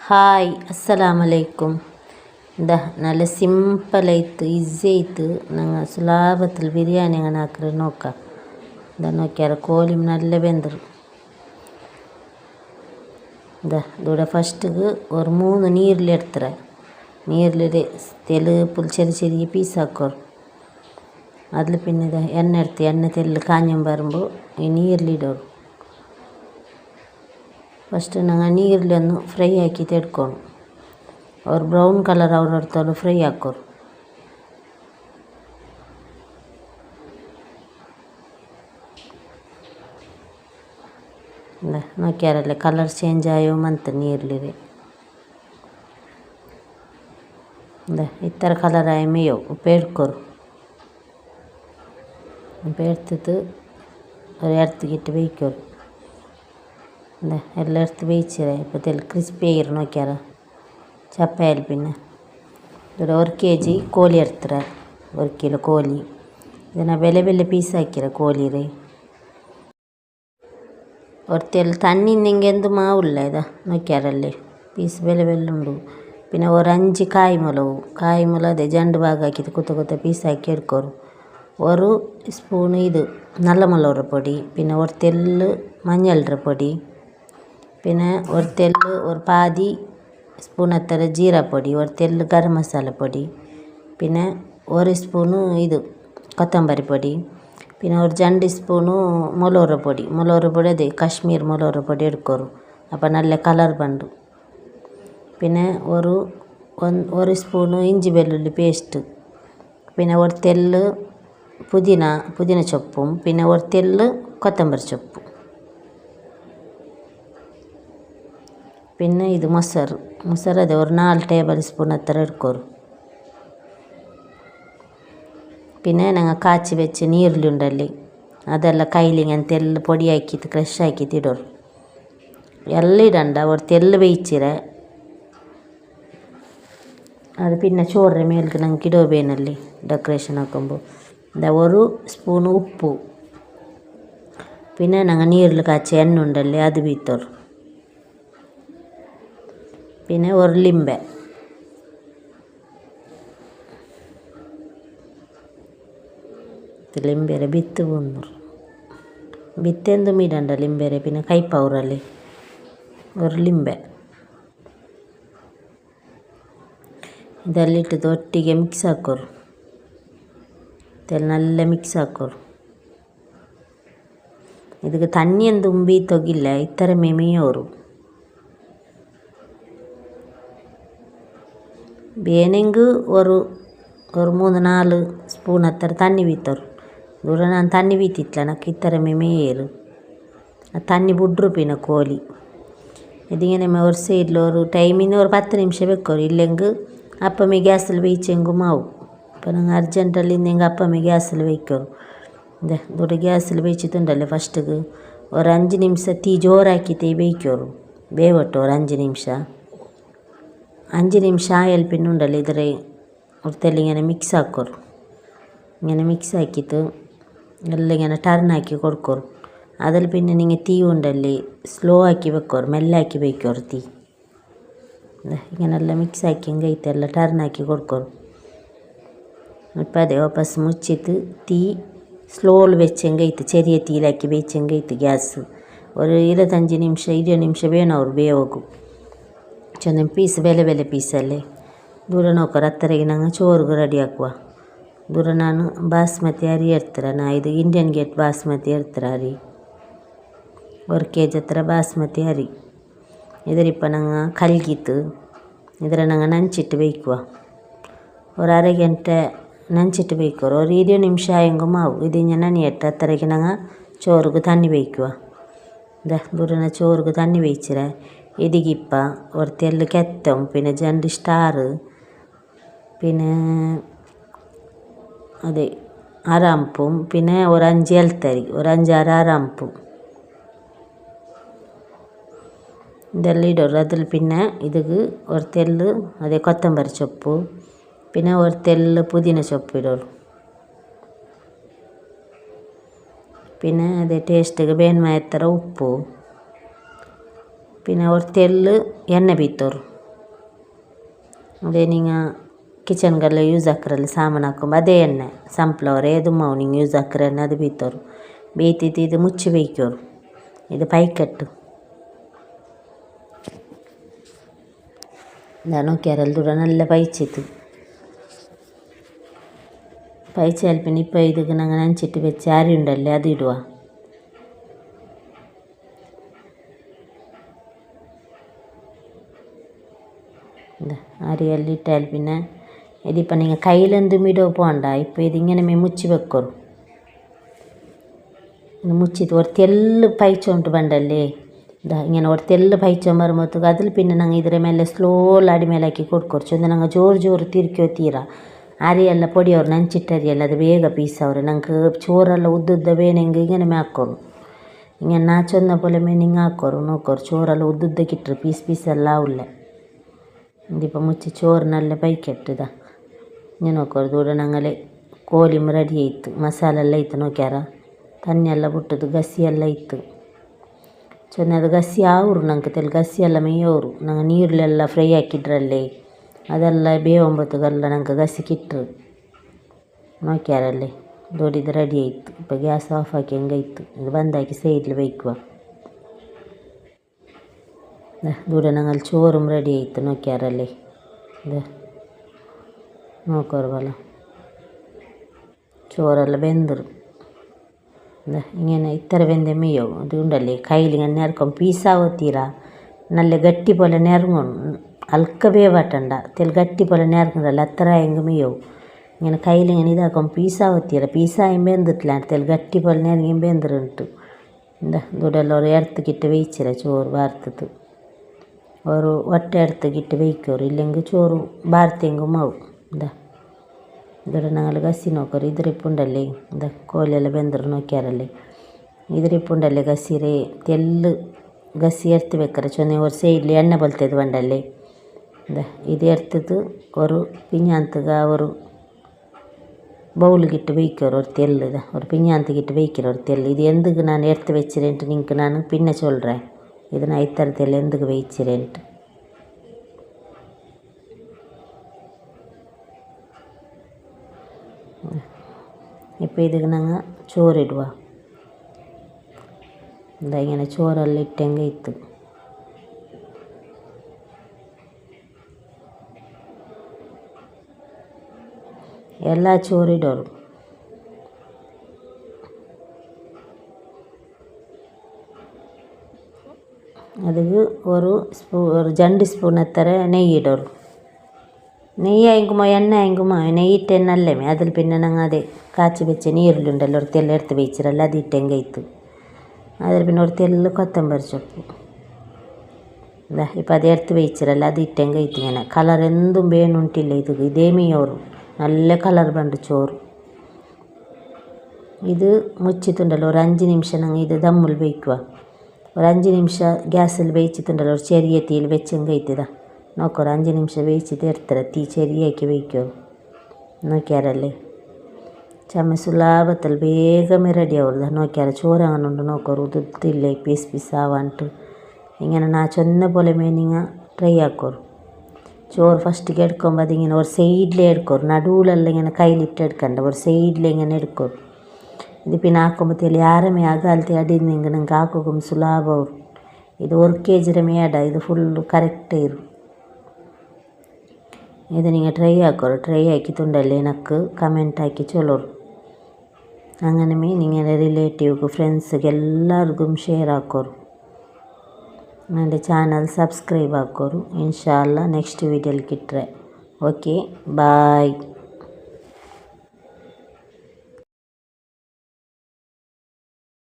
Hi ಅಸ್ಸಲಾಮ್ ಅಲೈಕುಮ್. നല്ല സിമ്പിളായിട്ട് easy ആയിട്ട് ഞങ്ങൾ സുലാഭത്തിൽ ബിരിയാണി അങ്ങനെ ആക്കുന്നത് നോക്കാം. നോക്കിയാൽ കോഴി നല്ല വെന്തരും. ഇവിടെ ഫസ്റ്റ് ഒരു 3 നീരിലെടുത്തറ നീരിൽ തെലുപ്പുൽ ചെറിയ ചെറിയ പീസാക്കോർ. അതിൽ പിന്നെ എണ്ണ എടുത്ത് എണ്ണ തെല്ല് കാഞ്ഞം വരുമ്പോൾ ഈ നീരിലിടോರು. ಫಸ್ಟ್ ನಂಗೆ ನೀರಲ್ಲೊಂದು ಫ್ರೈ ಹಾಕಿ ತೆಡ್ಕೊಂಡು ಅವ್ರು ಬ್ರೌನ್ ಕಲರ್ ಅವ್ರಡ್ತವ್ರು ಫ್ರೈ ಹಾಕೋರು. ನೋಕ್ಯಾರಲ್ಲ ಕಲರ್ ಚೇಂಜ್ ಆಯೋ ಮಂತ ನೀರ್ಲಿರಿ ಈ ಥರ ಕಲರ್ ಆಯ ಮೇಯೋ ಉಪ್ಪೇಡ್ಕೋರು. ಉಪ್ಪೇಡ್ತಿದ್ದು ഒരു ഇടത്തിക്കിട്ട് വേവിക്കോರು. എല്ലാം എടുത്ത് വേവിച്ചത് ഇപ്പോൾ തെല് ക്രിസ്പി ആയി നോക്കിയാൽ ചപ്പയാൽ. പിന്നെ ഇവിടെ 1 kg ಕೋಳಿ എടുത്തിರ 1 kilo ಕೋಳಿ ಇದನ್ನು ಬೆಲೆ ಬೆಲೆ ಪೀಸ್ ಹಾಕಿರ ಕೋಳಿರೆ. ಹೊರತೆಲ್ಲ ತಣ್ಣಿಂಗೆ ಎಂದು ಮಾವಿಲ್ಲ ಇದ ನೋಕ್ಯಾರಲ್ಲಿ ಪೀಸ್ ಬೆಲೆ ಬೆಲೆ ಉಂಡು. പിന്നെ 5 ಕಾಯಿ ಮೊಲ ಅದೇ ಜಂಡು ಭಾಗ ಹಾಕಿದ್ದು ಕುತ್ತ ಪೀಸ್ ಹಾಕಿ എടുക്കോರು. 1 ಸ್ಪೂನ್ ಇದು നല്ല മുളക് പൊടി, പിന്നെ ಹೊರತೆಲ್ಲ മഞ്ഞളുടെ പൊടി, പിന്നെ ಹೊರತೆಲ್ಲ ഒരു പാതി സ്പൂൺ അത്ര ജീരപ്പൊടി, ಹೊರತೆಲ್ಲ ಗರಂ ಮಸಾಲ പൊടി, പിന്നെ 1 സ്പൂണ് ഇത് ಕೊತ್ತಂಬರಿ പൊടി, പിന്നെ ഒരു 2 ಸ್ಪೂನು മുളക് പൊടി ಅದೇ ಕಾಶ್ಮೀರ್ ಮುಳಗರ പൊടി എടുക്കോರು. അപ്പോൾ നല്ല കളർ ಬಂದು. പിന്നെ ഒരു സ്പൂണ് ഇഞ്ചി വെള്ളുള്ളി പേസ്റ്റ്, പിന്നെ ಹೊರತೆಲ್ಲ പുതിന ചൊപ്പും, പിന്നെ ಹೊರತೆಲ್ಲ ಕೊತ್ತಂಬರಿ ചൊപ്പും, പിന്നെ ഇത് ಮೊಸರು ಅದೇ ഒരു 4 ടേബിൾ സ്പൂൺ അത്ര എടുക്കോರು. പിന്നെ ഞങ്ങൾ കാച്ചി വെച്ച് നീരിലുണ്ടല്ലേ അതെല്ലാം കയ്യിലിങ്ങനത്തെ പൊടി ആക്കിയിട്ട് ക്രഷ് ആക്കിയിട്ട് ഇടോರು. എല്ലാം ഇടണ്ട, ಹೊರತೆಲ್ಲ ಬೇಯಿಸಿರ അത് പിന്നെ ചോറിൻ്റെ മേലേക്ക് ഞങ്ങൾക്ക് ഇടോಬೇನಲ್ಲಿ ಡೆಕೋರೇಷನ್ ಹಾക്കുമ്പോൾ. 1 ಸ್ಪೂನು ಉಪ್ಪು, പിന്നെ ഞങ്ങൾ നീരിൽ കാച്ചിയ എണ്ണ ഉണ്ടല്ലേ അത് ബീത്തോರು, പിന്നെ 1 ലിംബೆ, ലിംബೆರೆ ಬಿತ್ತು ಬಂದರು ಬಿತ್ತೆಂದು ಮೀಡಂಡ ಲಿಂಬೆರೆ. പിന്നെ കൈപ്പൗറല്ലേ 1 ಲಿಂಬೆ ಇದೆಲ್ಲಿಟ್ಟು ಒಟ್ಟಿಗೆ ಮಿಕ್ಸ್ ಹಾಕೋರು. നല്ല ಮಿಕ್ಸ್ ಹಾಕೋರು. ಇದಕ್ಕೆ ತಣ್ಣಿಯಂದು ಉಂಬಿ ತೊಗಿಲ್ಲ, ಈ ಥರ ಮೇಮೆಯೋರು. ಬೇನೆಂಗು ഒരു 3-4 ಸ್ಪೂನ್ ಹತ್ತಿರ ತಣ್ಣಿ ಬೀತರು. ದೂರ ನಾನು ತಣ್ಣಿ ಬೀತಿತ್ತಲ ನನಗೆ ಈ ಥರ ಮೇಮೆಯೇರು ತಣ್ಣಿ ಬಿಡ್ರು. പിന്നെ ಕೋಳಿ ഇതിങ്ങനെ ഒരു സൈഡിൽ ഒരു ടൈമിന് ഒരു 10 നിമിഷം വെക്കോರು. ഇല്ലെങ്കിൽ അപ്പമേ ഗ്യാസിൽ വേവിച്ചെങ്കും ആവും. അപ്പോൾ ഞങ്ങൾ അർജൻറ്റಲ್ಲಿ ഇന്നെങ്കിൽ അപ്പമേ ഗ്യാസിൽ വേവിക്കോರು. ദൂരെ ഗ്യാസിൽ വേവിച്ചിട്ടുണ്ടല്ലോ ഫസ്റ്റക്ക് ഒരു 5 നിമിഷം തീ ജോറാക്കിയിട്ട് വേവിക്കോರು. വേവട്ടോ ഒരു 5 നിമിഷം. 5 നിമിഷം ആയാൽ പിന്നെ ഉണ്ടല്ലോ ഇതിരെ ಹೊರತೆಲ್ಲ ഇങ്ങനെ മിക്സ് ആക്കോರು. ഇങ്ങനെ മിക്സ് ആക്കിയിട്ട് എല്ലാം ഇങ്ങനെ ടർൺ ആക്കി കൊടുക്കോರು. അതിൽ പിന്നെ നിങ്ങൾ തീ ഉണ്ടല്ലേ സ്ലോ ആക്കി വെക്കോರು, മെല്ലാക്കി വയ്ക്കോರು തീ. ഇങ്ങനെല്ലാം മിക്സ് ആക്കി കഴിത്തെല്ലാം ടർൺ ആക്കി കൊടുക്കോರು. ഇപ്പം അതെ വാപ്പസ് മുച്ചിട്ട് തീ സ്ലോയിൽ വെച്ചെങ്കൈത്ത് ചെറിയ തീയിലാക്കി വെച്ചെങ്കൈത്ത് ഗ്യാസ് ഒരു 25 നിമിഷം 20 നിമിഷം വേണം ಅವ್ರು ಬೇಯೋಗು. ചെന്ന പീസ് ಬೆಲೆ ಪೀಸಲ್ಲೇ ದೂರ ನೋಕರು ಹತ್ತರೆಗೆ ನಂಗೆ ചോറുಗೆ ರೆಡಿ ಹಾಕುವ. ದೂರ ನಾನು ಬಾಸ್ಮತಿ ಅರಿ ಇರ್ತೀರ, ಇದು ಇಂಡಿಯನ್ ಗೇಟ್ ಬಾಸ್ಮತಿ ಇರ್ತೀರ ಅರಿ 1 kg ಹತ್ರ ಬಾಸ್ಮತಿ ಅರಿ. ಇದರಿಪ್ಪ ನಂಗೆ ಕಲ್ಗಿತ್ತು ಇದರ ನಂಗೆ ನಂಚಿಟ್ಟು ಬೇಯ್ಕುವ. ഒരു ಅரை ಗಂಟೆ ನಂಚಿಟ್ಟು ಬೇಯ್ಕೋರು. ഒരു 20 ನಿಮಿಷ ಆಯಂಗು ಮಾವು ഇതിങ്ങനെ നനയട്ടെ. അത്രയ്ക്ക് ഞങ്ങൾ ചോറുക്ക് തണ്ണി വേവിക്കുക. ദൂരന ചോറുക്ക് തണ്ണി വേവിച്ചിര ഇതിക്കിപ്പ ಹೊರತೆಲ್ಲ ಕೆತ್ತಂ, പിന്നെ 2 ಸ್ಟಾರ್, പിന്നെ അതെ അരമ്പും, പിന്നെ ഒരു 5 എൽത്തരി, ഒരു 5-6 അരമ്പും ഇതെല്ലാം ഇടോರು. അതിൽ പിന്നെ ഇതിക്ക് ಹೊರತೆಲ್ಲ ಅದೇ ಕೊತ್ತಂಬರಿ ಸೊಪ್ಪು, പിന്നെ ಹೊರತೆಲ್ಲ പുതിന ಸೊಪ್ಪು ಇಡೋರು. പിന്നെ ಅದೇ ಟೇಸ್ಟಿಗೆ ಬೇನ್ಮಾಯ ಥರ ಉಪ್ಪು, പിന്നെ ಹೊರತೆಲ್ಲ ಎಣ್ಣೆ ಬೀತೋರು. ಅದೇ ನೀವು ಕಿಚನ್ಗೆಲ್ಲ ಯೂಸ್ ಹಾಕ್ರಲ್ಲ ಸಾಮಾನು ಹಾಕೊಂಬ ಅದೇ ಎಣ್ಣೆ ಸನ್ಫ್ಲವರ್ ಏದು ಮಾವು ನೀವು ಯೂಸ್ ಹಾಕ್ರೆ ಎಣ್ಣೆ ಅದು ಬೀತವ್ರು ಬೇಯ್ತಿದ್ದು ಇದು ಮುಚ್ಚಿ ಬೇಯ್ಕೋರು ಇದು ಪೈಕಟ್ಟು ನಾನು ಕೆರಲ್ ದೂರ ನಲ್ಲ ಪೈಚಿತ್ತು ಪೈಚಿ ಅಲ್ಪಿನ ಇಪ್ಪ ಇದಕ್ಕೆ ನಂಗೆ ನೆಂಚಿಟ್ಟು ಬೆಚ್ಚಿ ಆರಿ ಉಂಡಲ್ಲಿ ಅದು ಇಡುವ ಆರಿಯಲ್ಲಿ ಇಟ್ಟ ಅಲ್ಪಿನ ഇതിപ്പ നിങ്ങൾ കയ്യിലെന്ത് മിടോ പോകണ്ട ഇപ്പോൾ ഇതിങ്ങനെ മുಚ್ಚಿ വെക്കോರು മുച്ചിട്ട് ഒരത്തെല്ലാം പൈച്ചോണ്ട് വേണ്ടല്ലേ ഇങ്ങനെ ഒരത്തെല്ലാം പൈച്ചോൻ വരുമ്പോഴത്തേക്ക് അതിൽ പിന്നെ ഞങ്ങൾ ഇതിരെ ಮೇಲೆ ಸ್ಲೋಲ್ ಅಡಿ ಮೇಲೆ ಹಾಕಿ ಕೊಡ್ಕೊರು ಚಂದ ನಂಗೆ ಜೋರು ತಿರ್ಕೋ ತೀರ ಅರಿಯೆಲ್ಲ ಪೊಡಿಯವ್ರು ನೆಂಚಿಟ್ಟರಿಯಲ್ಲ ಅದು ಬೇಗ ಪೀಸವ್ರು ನಂಗೆ ಚೋರೆಲ್ಲ ಉದ್ದುದ್ದ ಬೇನೆಂಗೆ ಹಿಂಗೆ ಹಾಕೋರು ಹಿಂಗೆ ನಾ ಚಂದ ಪೊಲೆ ಮೇಲೆ ಹಿಂಗೆ ಹಾಕೋರು ನೋಕೋರು ಚೋರೆಲ್ಲ ಉದ್ದುದ್ದಕ್ಕಿಟ್ರು ಪೀಸೆಲ್ಲ ಅವಲ್ಲೇ ದೀಪ ಮುಚ್ಚಿ ಚೋರಿನಲ್ಲೇ ಪೈಕೆಟ್ಟದ నేను ఒకరు చూడనంగలే ಕೋಲಿಮ್ ರೆಡಿ ಆಯಿತು ಮಸಾಲೆ ಎಲ್ಲ ಇತ್ತು ನೋಕ್ಯಾರ ತಣ್ಣಿ ಎಲ್ಲ ಬಿಟ್ಟದ್ದು ಗಸಿ ಎಲ್ಲ ಇತ್ತು ಚೆನ್ನದು ಗಸಿ ಅವರು ನಂಗೆ ತೆಲ್ ಗಸಿ ಎಲ್ಲ ಮೇಯೋರು ನಂಗೆ ನೀರಲ್ಲೆಲ್ಲ ಫ್ರೈ ಹಾಕಿದ್ರಲ್ಲೇ ಅದೆಲ್ಲ ಬೇವಂಬತ್ತುಗೆಲ್ಲ ನಂಗೆ ಗಸಿ ಕಿಟ್ರು ನೋಕ್ಯಾರಲ್ಲಿ ದೊಡ್ಡದು ರೆಡಿ ಆಯಿತು ಇಪ್ಪ ಗ್ಯಾಸ್ ಆಫ್ ಹಾಕಿ ಹೆಂಗಾಯ್ತು ಇದು ಬಂದಾಕಿ ಸೈಡ್ಲಿ ಬೈಕುವ ದೂರ ನಂಗಲ್ಲಿ ಚೋರುಮ್ ರೆಡಿ ಆಯಿತು ನೋಕ್ಯಾರಲ್ಲಿ ನೋಕೋರ್ವಲ್ಲ ಚೋರೆಲ್ಲ ಬೆಂದರು ಹಿಂಗೇನು ಇತ್ತರ ಬೆಂದೆ ಮೇಯವು ಅದು ಉಂಡಲ್ಲಿ ಕೈಲಿ ನೆರ್ಕೊಂಡು ಪೀಸಾಗೋತೀರ ನಲ್ಲೆ ಗಟ್ಟಿ ಪೊಲೆ ನೆರ್ಕೊಂಡು ಅಲ್ಕ ಬೇವಾಟಂಡ ತೆಲ್ ಗಟ್ಟಿ ಪೊಲೆ ನೆರ್ಕೊಂಡಲ್ಲ ಹತ್ತರ ಹೆಂಗೆ ಮೇಯವು ಹಿಂಗೆ ಕೈಲಿ ಹಿಂಗೆ ಇದಾಕೊಂಡು ಪೀಸಾಗೋತೀರ ಪೀಸಾ ಹಿಂಗೆ ಬೆಂದಿಟ್ಲ ತೆಲ್ ಗಟ್ಟಿ ಪೊಲೆ ನೆರ್ಗೆ ಹಿಂಗೆ ಬೆಂದ್ರುಂಟು ದುಡ್ಡೆಲ್ಲ ಅವ್ರು ಎರ್ತಕ್ಕಿಟ್ಟು ಬೇಯಿಸಿರ ಚೋರು ಬಾರ್ತದ್ದು ಅವರು ಹೊಟ್ಟೆ ಎರ್ತಕ್ಕಿಟ್ಟು ಬೇಯ್ಕೋರು ಇಲ್ಲೆಂಗೆ ಚೋರು ಬಾರ್ತೆಂಗು ಮಾವು ಇದರ ನಂಗಲ್ಲಿ ಗಸಿ ನೋಕೋರು ಇದ್ರ ಪುಂಡಲ್ಲಿ ಕೋಲೆಲ್ಲ ಬೆಂದರು ನೋಕ್ಯಾರಲ್ಲಿ ಇದ್ರ ಪುಂಡಲ್ಲಿ ಗಸಿರೆ ತೆಲ್ಲು ಗಸಿ ಎರ್ತಬೇಕಾರೆ ಚೊನ್ನೆ ಅವ್ರು ಸೈಡ್ಲಿ ಎಣ್ಣೆ ಬಲ್ತದ್ದು ಬಂಡಲ್ಲಿ ಇದು ಎರ್ತದ್ದು ಅವರು ಪಿಂಜಾಂತಗ ಅವರು ಬೌಲ್ಗಿಟ್ಟು ಬೇಯ್ಕೋರು ಅವ್ರು ತೆಲ್ಲದ ಅವ್ರು ಪಿಂಜಾಂತಗಿಟ್ಟು ಬೇಯ್ಕಿರೋ ಅವ್ರು ತೆಲ್ಲು ಇದು ಎಂದಿಗೆ ನಾನು ಎರ್ತು വെച്ചിರೇಂಟು ನಿಂಗೆ ನಾನು ಪಿನ್ನ ಚೊಲ್ರೆ ಇದನ್ನು ಐತರದೆಲ್ಲ ಎಂದಿಗೆ ಬೇಯಿಸಿರೇಂಟು ഇപ്പോൾ ഇതിಗೆ ನಂಗೆ ചോറിടുക ഇങ്ങനെ ചോറെല്ലാം ഇട്ടെങ്കിൽ ഇತ್ತು ಎಲ್ಲ ಚೋರಿಡೋರು ಅದಕ್ಕೆ ഒരു 2 ಸ್ಪೂನ್ ಹತ್ತರ നെയ്യ് ഇടോರು നെയ്യ് ആയെങ്കുമ്പോൾ എണ്ണ ആയെങ്കുമ്പോൾ നെയ്യിട്ട് നല്ലേ അതിൽ പിന്നെ ഞങ്ങൾ അതെ കാച്ചി വെച്ച നീരിലുണ്ടല്ലോ ഒരു തെല്ല എടുത്ത് വെച്ചിരല്ല അത് ഇട്ടെങ്കിൽ ഇತ್ತು അതിൽ പിന്നെ ഒരു തെല്ല കൊത്തമ്പരി ಸೊಪ್ಪು ഇപ്പം അത് എടുത്ത് വെച്ചിരല്ല അത് ഇട്ടെങ്കിൽ ഇತ್ತು ഇങ്ങനെ കളർ എന്തും ಬೇನುಂಟಿಲ್ಲ ಇದು ಇದೇ ಮೇಯೋರು നല്ല കളർ ಬಂದು ചോറ് ഇത് മുച്ചിട്ടുണ്ടല്ലോ ഒരു 5 നിമിഷം ഞങ്ങൾ ഇത് ദമ്മിൽ വേവിക്കുക ഒരു 5 നിമിഷം ഗ്യാസിൽ വേവിച്ചിട്ടുണ്ടല്ലോ ഒരു ചെറിയ തീയിൽ വെച്ചെങ്കിൽ ഇത്തതാ നോക്കോರು 5 ನಿಮಿಷ ಬೇಯಿಸಿದ್ದು ಇರ್ತಾರೆ തീ ചെറിയാക്കി വയ്ക്കോ നോക്കിയാരല്ലേ ചമ്മ സുലാഭത്തിൽ വേഗമേ റെഡി ആവുള്ളൂ നോക്കിയാൽ ചോറ് അങ്ങനെ ഉണ്ട് നോക്കോರು ഉದುത്തില്ലേ പീസ് ആവാണ്ട് ഇങ്ങനെ ನಾ ಚೊನ್ನ പോലെ ಮೇನಿಂಗ ಟ್ರೈ ಹಾಕೋರು ചോറ് ಫಸ್ಟಿಗೆ ಎಡ್ಕೊಂಬದು ಇങ്ങനെ ഒരു സൈഡിലേ എടുക്കോರು ನಡುವಲೆಲ್ಲ ಇങ്ങനെ ಕೈಲಿಟ್ಟು ಎಡ್ಕಂಡ ഒരു സൈഡിലേ ഇങ്ങനെ എടുക്കോರು ಇದು പിന്നെ ಹಾಕೊಂಬತ್ತಲ್ಲಿ ಯಾರಮೇ ಆಗಲ್ತೆ ಅಡಿಂದ ಹಿಂಗೆ ನಂಗೆ ಹಾಕೋಕೆ ಸುಲಭ ಅವರು ಇದು 1 kg ಮೇಡ ಇದು ಫುಲ್ಲು ಕರೆಕ್ಟೇ ಇರು ಇದು നിങ്ങൾ ಟ್ರೈ ಹಾಕೋರು ಟ್ರೈ ಹಾಕಿ ತುಂಡಲ್ಲಿ ನಕ್ಕು ಕಮೆಂಟ್ ಹಾಕಿ ಚಲೋರು അങ്ങനെ നിങ്ങളുടെ റിലേറ്റീವ್ಗೂ ಫ್ರೆಂಡ್ಸ್ಗೆ ಎಲ್ಲರಿಗೂ ಶೇರ್ ಹಾಕೋರು ನನ್ನ ಚಾನಲ್ ಸಬ್ಸ್ಕ್ರೈಬ್ ಹಾಕೋರು ಇನ್ಶಾಲ್ಲ ನೆಕ್ಸ್ಟ್ ವೀಡಿಯೋಲಿ ಕಿಟ್ರೆ ಓಕೆ ಬಾಯ್.